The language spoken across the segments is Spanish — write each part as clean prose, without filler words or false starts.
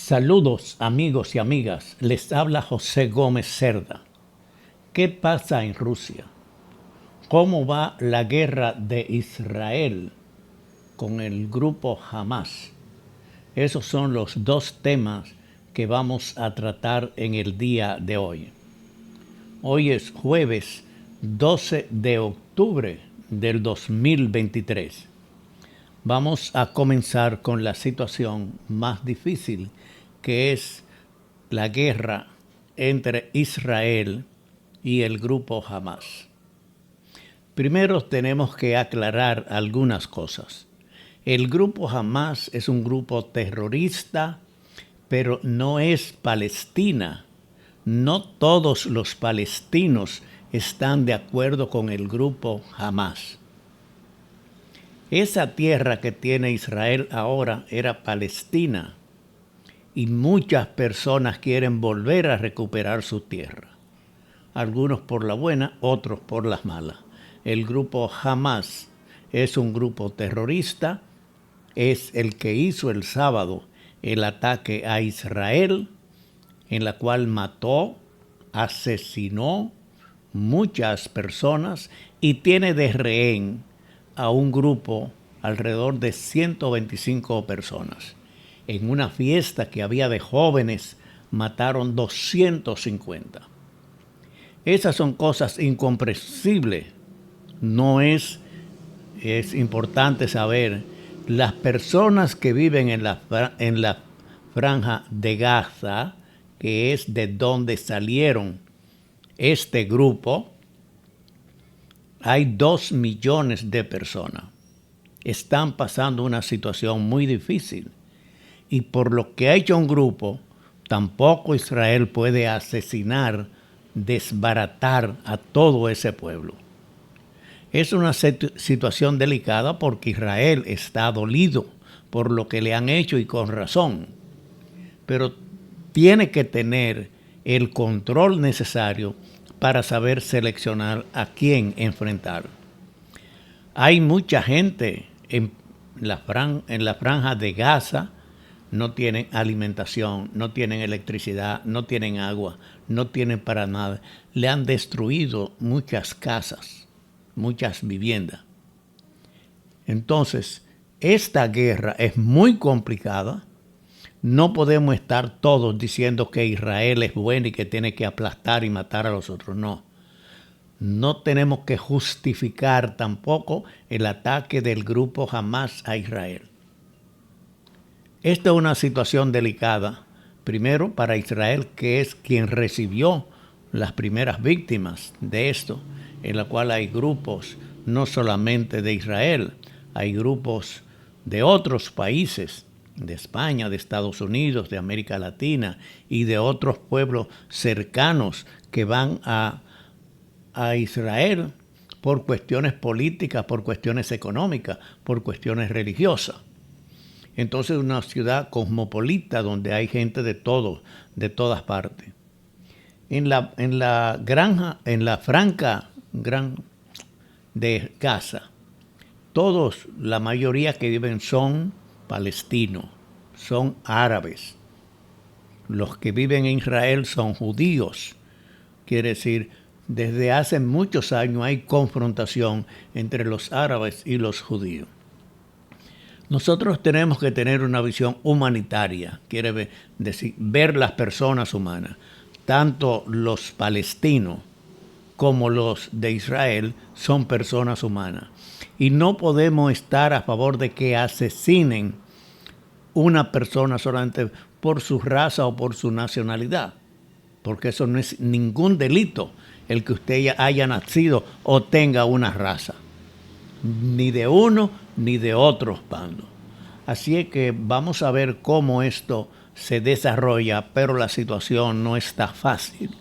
Saludos amigos y amigas, les habla José Gómez Cerda. ¿Qué pasa en Rusia? ¿Cómo va la guerra de Israel con el grupo Hamas? Esos son los dos temas que vamos a tratar en el día de hoy. Hoy es jueves 12 de octubre del 2023. Vamos a comenzar con la situación más difícil, que es la guerra entre Israel y el grupo Hamas. Primero tenemos que aclarar algunas cosas. El grupo Hamas es un grupo terrorista, pero no es Palestina. No todos los palestinos están de acuerdo con el grupo Hamas. Esa tierra que tiene Israel ahora era Palestina y muchas personas quieren volver a recuperar su tierra. Algunos por la buena, otros por las malas. El grupo Hamas es un grupo terrorista, es el que hizo el sábado el ataque a Israel, en la cual mató, asesinó muchas personas y tiene de rehén a un grupo alrededor de 125 personas. En una fiesta que había de jóvenes, mataron 250. Esas son cosas incomprensibles. Es importante saber, las personas que viven en la franja de Gaza, que es de donde salieron este grupo, hay 2 millones de personas. Están pasando una situación muy difícil. Y por lo que ha hecho un grupo, tampoco Israel puede asesinar, desbaratar a todo ese pueblo. Es una situación delicada porque Israel está dolido por lo que le han hecho y con razón. Pero tiene que tener el control necesario para saber seleccionar a quién enfrentar. Hay mucha gente en la franja de Gaza, no tienen alimentación, no tienen electricidad, no tienen agua, no tienen para nada. Le han destruido muchas casas, muchas viviendas. Entonces, esta guerra es muy complicada. No podemos estar todos diciendo que Israel es bueno y que tiene que aplastar y matar a los otros. No tenemos que justificar tampoco el ataque del grupo Hamas a Israel. Esta es una situación delicada, primero para Israel, que es quien recibió las primeras víctimas de esto, en la cual hay grupos no solamente de Israel, hay grupos de otros países, de España, de Estados Unidos, de América Latina y de otros pueblos cercanos que van a Israel por cuestiones políticas, por cuestiones económicas, por cuestiones religiosas. Entonces, una ciudad cosmopolita donde hay gente de todas partes. En la franja de Gaza, la mayoría que viven son palestinos, son árabes. Los que viven en Israel son judíos. Quiere decir, desde hace muchos años hay confrontación entre los árabes y los judíos. Nosotros tenemos que tener una visión humanitaria, quiere decir, ver las personas humanas. Tanto los palestinos como los de Israel son personas humanas. Y no podemos estar a favor de que asesinen una persona solamente por su raza o por su nacionalidad, porque eso no es ningún delito el que usted haya nacido o tenga una raza, ni de uno ni de otros bandos. Así es que vamos a ver cómo esto se desarrolla, pero la situación no está fácil.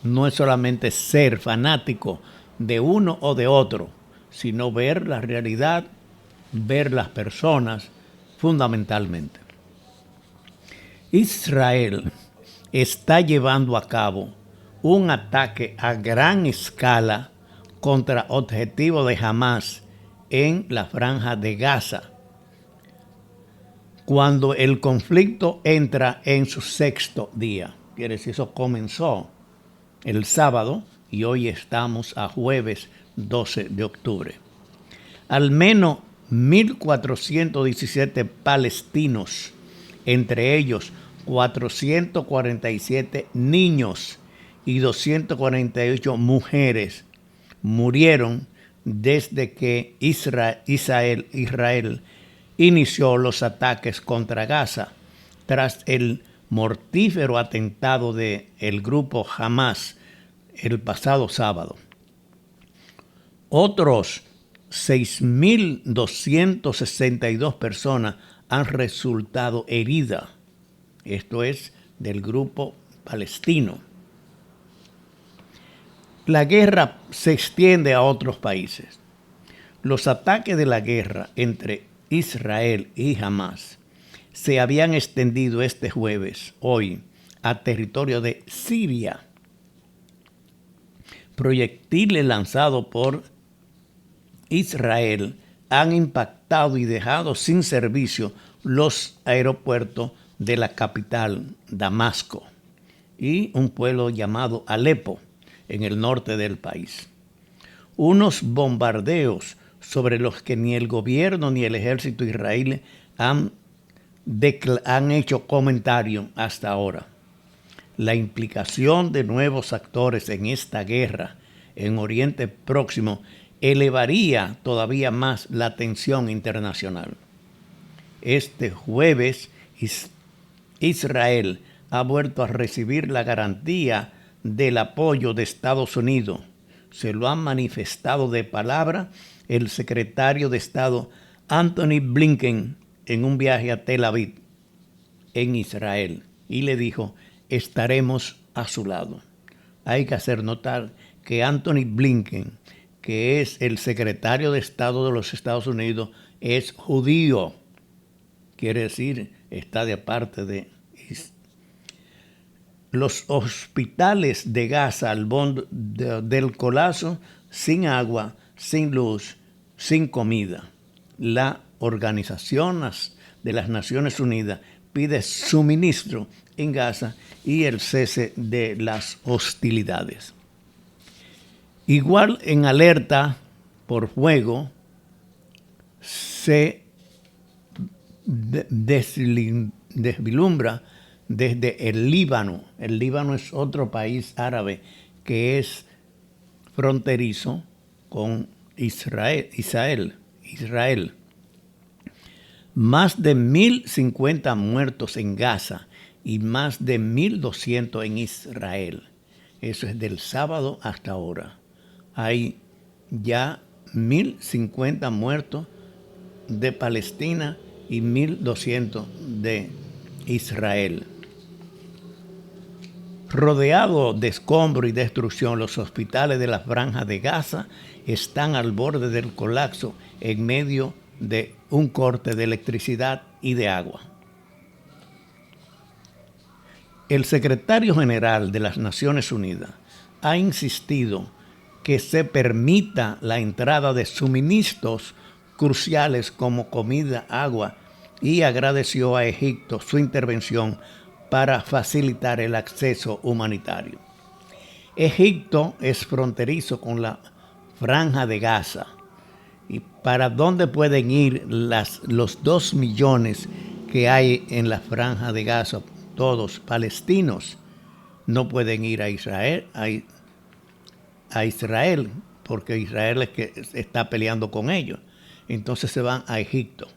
No es solamente ser fanático de uno o de otro, sino ver la realidad, ver las personas fundamentalmente. Israel está llevando a cabo un ataque a gran escala contra objetivos de Hamas en la franja de Gaza. cuando el conflicto entra en su sexto día. Quiere decir, eso comenzó el sábado y hoy estamos a jueves 12 de octubre. Al menos 1.417 palestinos, entre ellos 447 niños y 248 mujeres, murieron desde que Israel inició los ataques contra Gaza tras el mortífero atentado del grupo Hamas el pasado sábado. Otros 6.262 personas han resultado heridas. Esto es del grupo palestino. La guerra se extiende a otros países. Los ataques de la guerra entre Israel y Hamas se habían extendido este jueves, hoy, a territorio de Siria. Proyectiles lanzados por Israel han impactado y dejado sin servicio los aeropuertos de la capital, Damasco, y un pueblo llamado Alepo, en el norte del país. Unos bombardeos sobre los que ni el gobierno ni el ejército israelí han hecho comentario hasta ahora. La implicación de nuevos actores en esta guerra en Oriente Próximo elevaría todavía más la tensión internacional. Este jueves, Israel ha vuelto a recibir la garantía del apoyo de Estados Unidos. Se lo han manifestado de palabra el secretario de Estado Antony Blinken en un viaje a Tel Aviv, en Israel, y le dijo: estaremos a su lado. Hay que hacer notar que Antony Blinken, que es el secretario de Estado de los Estados Unidos, es judío. Quiere decir, está de parte de Israel. Los hospitales de Gaza al borde del colapso, sin agua, sin luz, sin comida. La Organización de las Naciones Unidas pide suministro en Gaza y el cese de las hostilidades. Igual en alerta por fuego se deslumbra desde el Líbano. El Líbano es otro país árabe que es fronterizo con Israel. Más de 1.050 muertos en Gaza y más de 1.200 en Israel. Eso es del sábado hasta ahora. Hay ya 1.050 muertos de Palestina y 1.200 de Israel. Rodeados de escombro y destrucción, los hospitales de la Franja de Gaza están al borde del colapso en medio de un corte de electricidad y de agua. El secretario general de las Naciones Unidas ha insistido que se permita la entrada de suministros cruciales como comida, agua, y agradeció a Egipto su intervención para facilitar el acceso humanitario. Egipto es fronterizo con la Franja de Gaza. ¿Y para dónde pueden ir los 2 millones que hay en la Franja de Gaza? Todos palestinos. No pueden ir a Israel, porque Israel es que está peleando con ellos. Entonces se van a Egipto.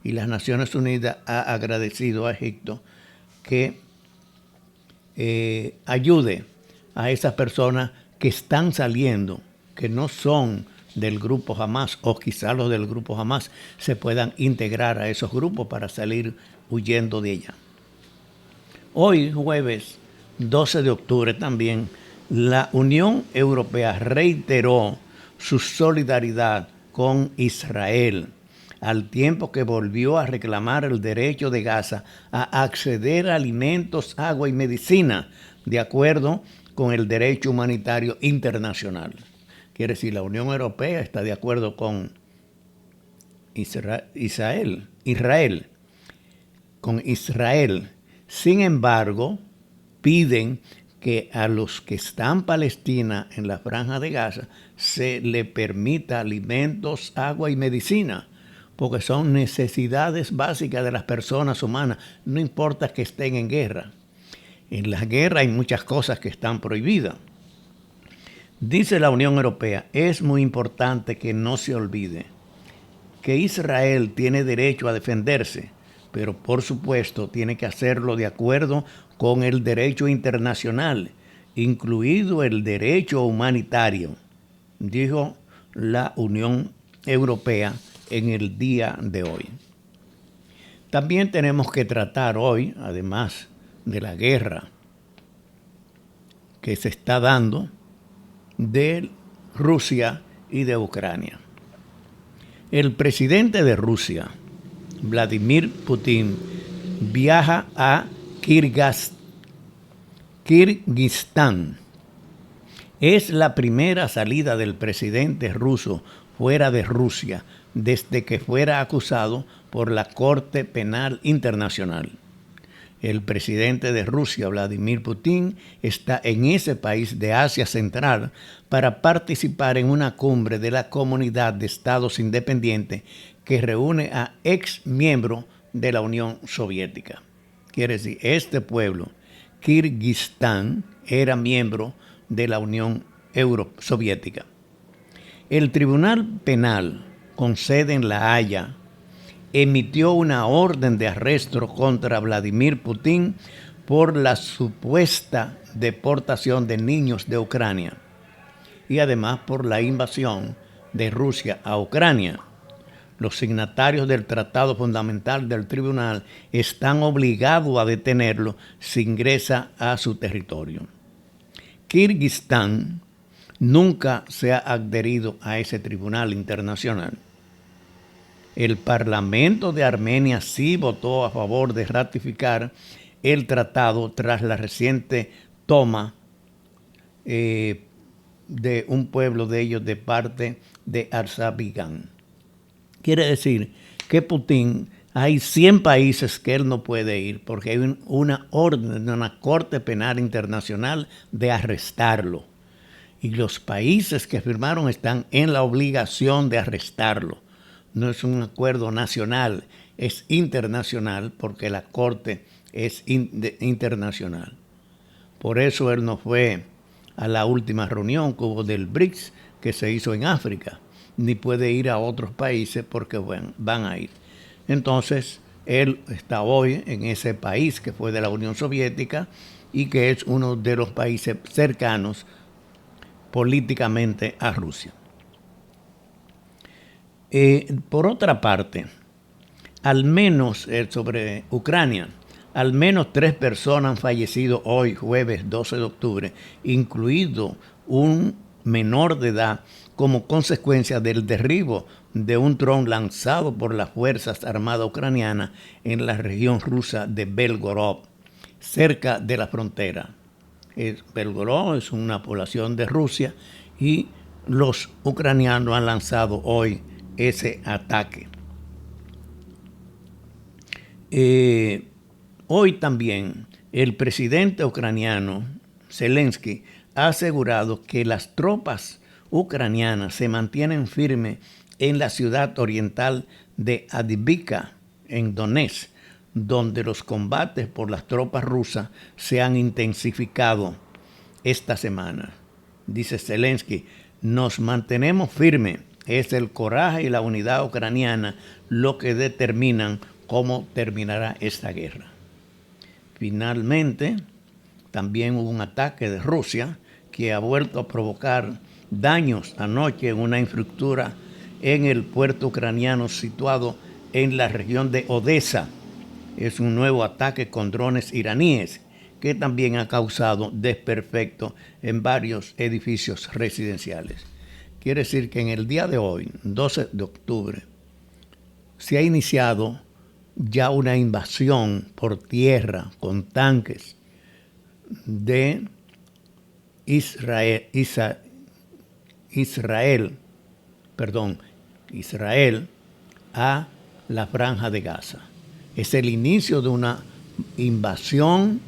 Y las Naciones Unidas ha agradecido a Egipto que ayude a esas personas que están saliendo, que no son del grupo Hamas, o quizás los del grupo Hamas se puedan integrar a esos grupos para salir huyendo de ella. Hoy, jueves 12 de octubre, también la Unión Europea reiteró su solidaridad con Israel, al tiempo que volvió a reclamar el derecho de Gaza a acceder a alimentos, agua y medicina, de acuerdo con el derecho humanitario internacional. Quiere decir, la Unión Europea está de acuerdo con Israel. con Israel. Sin embargo, piden que a los que están en Palestina, en la Franja de Gaza, se le permita alimentos, agua y medicina, porque son necesidades básicas de las personas humanas, no importa que estén en guerra. En la guerra hay muchas cosas que están prohibidas. Dice la Unión Europea, es muy importante que no se olvide que Israel tiene derecho a defenderse, pero por supuesto tiene que hacerlo de acuerdo con el derecho internacional, incluido el derecho humanitario, dijo la Unión Europea en el día de hoy. También tenemos que tratar hoy, además de la guerra que se está dando, de Rusia y de Ucrania. El presidente de Rusia, Vladimir Putin, viaja a Kirguistán. Es la primera salida del presidente ruso fuera de Rusia desde que fuera acusado por la Corte Penal Internacional. El presidente de Rusia, Vladimir Putin, está en ese país de Asia Central para participar en una cumbre de la Comunidad de Estados Independientes que reúne a ex miembros de la Unión Soviética. Quiere decir, este pueblo, Kirguistán, era miembro de la Unión Soviética. El Tribunal Penal, con sede en La Haya, emitió una orden de arresto contra Vladimir Putin por la supuesta deportación de niños de Ucrania y además por la invasión de Rusia a Ucrania. Los signatarios del Tratado Fundamental del Tribunal están obligados a detenerlo si ingresa a su territorio. Kirguistán nunca se ha adherido a ese tribunal internacional. El Parlamento de Armenia sí votó a favor de ratificar el tratado tras la reciente toma de un pueblo de ellos de parte de Azerbaiyán. Quiere decir que Putin, hay 100 países que él no puede ir porque hay una orden de una Corte Penal Internacional de arrestarlo. Y los países que firmaron están en la obligación de arrestarlo. No es un acuerdo nacional, es internacional porque la Corte es internacional. Por eso él no fue a la última reunión que hubo del BRICS que se hizo en África, ni puede ir a otros países porque van a ir. Entonces, él está hoy en ese país que fue de la Unión Soviética y que es uno de los países cercanos políticamente a Rusia. Por otra parte, al menos sobre Ucrania, al menos 3 personas han fallecido hoy, jueves 12 de octubre, incluido un menor de edad, como consecuencia del derribo de un dron lanzado por las Fuerzas Armadas Ucranianas en la región rusa de Belgorod, cerca de la frontera. Belgorod es una población de Rusia y los ucranianos han lanzado hoy ese ataque. Hoy también el presidente ucraniano Zelensky ha asegurado que las tropas ucranianas se mantienen firmes en la ciudad oriental de Avdiivka, en Donetsk, donde los combates por las tropas rusas se han intensificado esta semana. Dice Zelensky, nos mantenemos firmes. Es el coraje y la unidad ucraniana lo que determinan cómo terminará esta guerra. Finalmente, también hubo un ataque de Rusia que ha vuelto a provocar daños anoche en una infraestructura en el puerto ucraniano situado en la región de Odessa. Es un nuevo ataque con drones iraníes que también ha causado desperfectos en varios edificios residenciales. Quiere decir que en el día de hoy, 12 de octubre, se ha iniciado ya una invasión por tierra con tanques de Israel a la Franja de Gaza. Es el inicio de una invasión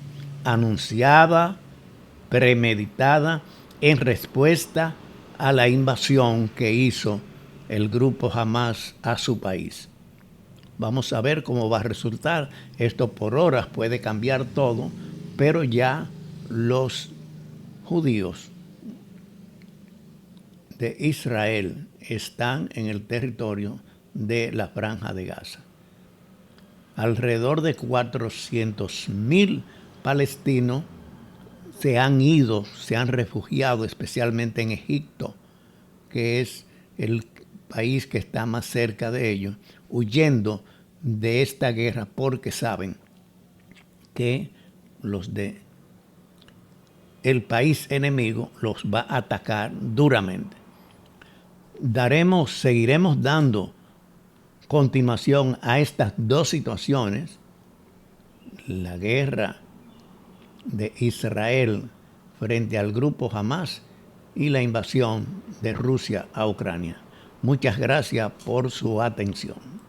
anunciada, premeditada, en respuesta a la invasión que hizo el grupo Hamás a su país. Vamos a ver cómo va a resultar. Esto por horas puede cambiar todo, pero ya los judíos de Israel están en el territorio de la Franja de Gaza. Alrededor de 400,000 palestinos se han ido, se han refugiado, especialmente en Egipto, que es el país que está más cerca de ellos, huyendo de esta guerra porque saben que los de el país enemigo los va a atacar duramente. Seguiremos dando continuación a estas dos situaciones, la guerra de Israel frente al grupo Hamás y la invasión de Rusia a Ucrania. Muchas gracias por su atención.